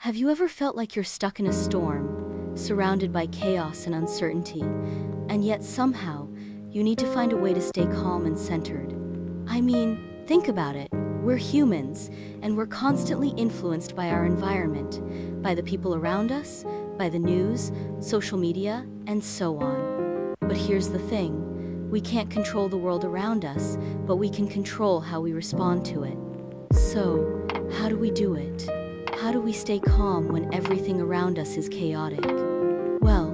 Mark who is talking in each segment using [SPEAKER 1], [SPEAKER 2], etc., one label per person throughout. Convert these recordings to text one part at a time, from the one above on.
[SPEAKER 1] Have you ever felt like you're stuck in a storm, surrounded by chaos and uncertainty, and yet somehow you need to find a way to stay calm and centered? I mean, think about it. We're humans, and we're constantly influenced by our environment, by the people around us, by the news, social media, and so on. But here's the thing. We can't control the world around us, but we can control how we respond to it. So, how do we do it? How do we stay calm when everything around us is chaotic? Well,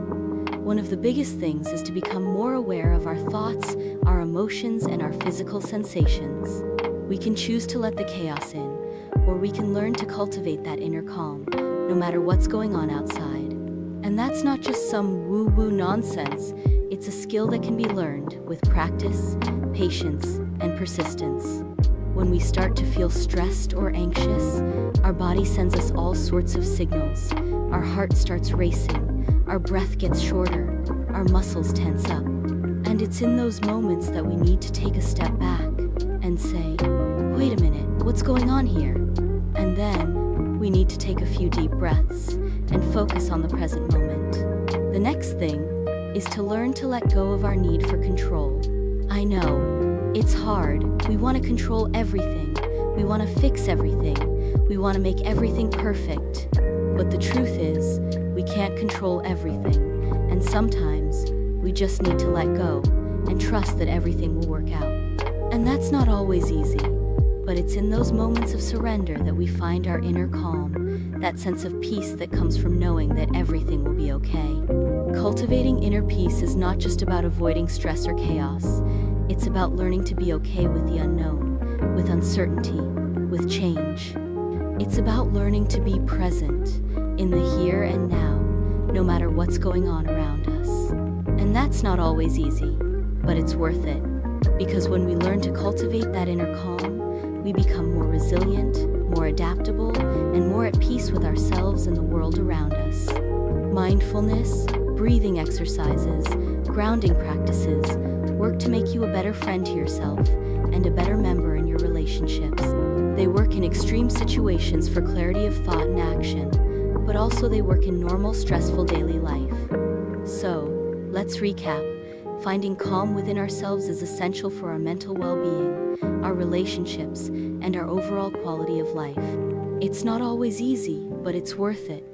[SPEAKER 1] one of the biggest things is to become more aware of our thoughts, our emotions, and our physical sensations. We can choose to let the chaos in, or we can learn to cultivate that inner calm, no matter what's going on outside. And that's not just some woo-woo nonsense. It's a skill that can be learned with practice, patience, and persistence. When we start to feel stressed or anxious, our body sends us all sorts of signals. Our heart starts racing, our breath gets shorter, our muscles tense up. And it's in those moments that we need to take a step back and say, wait a minute, what's going on here? And then we need to take a few deep breaths and focus on the present moment. The next thing is to learn to let go of our need for control. I know, it's hard. We want to control everything. We want to fix everything. We want to make everything perfect. But the truth is, we can't control everything. And sometimes, we just need to let go and trust that everything will work out. And that's not always easy. But it's in those moments of surrender that we find our inner calm, that sense of peace that comes from knowing that everything will be okay. Cultivating inner peace is not just about avoiding stress or chaos. It's about learning to be okay with the unknown, with uncertainty, with change. It's about learning to be present in the here and now, no matter what's going on around us. And that's not always easy, but it's worth it. Because when we learn to cultivate that inner calm, we become more resilient, more adaptable, and more at peace with ourselves and the world around us. Mindfulness, breathing exercises, grounding practices work to make you a better friend to yourself and a better member in your relationships. They work in extreme situations for clarity of thought and action, but also they work in normal, stressful daily life. So, let's recap. Finding calm within ourselves is essential for our mental well-being, our relationships, and our overall quality of life. It's not always easy, but it's worth it.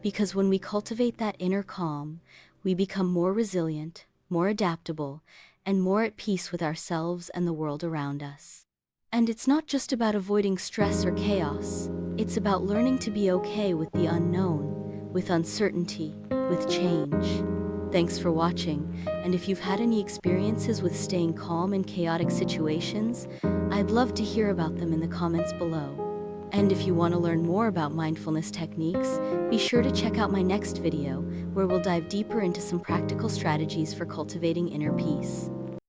[SPEAKER 1] Because when we cultivate that inner calm, we become more resilient, more adaptable, and more at peace with ourselves and the world around us. And it's not just about avoiding stress or chaos. It's about learning to be okay with the unknown, with uncertainty, with change. Thanks for watching, and if you've had any experiences with staying calm in chaotic situations, I'd love to hear about them in the comments below. And if you want to learn more about mindfulness techniques, be sure to check out my next video, where we'll dive deeper into some practical strategies for cultivating inner peace.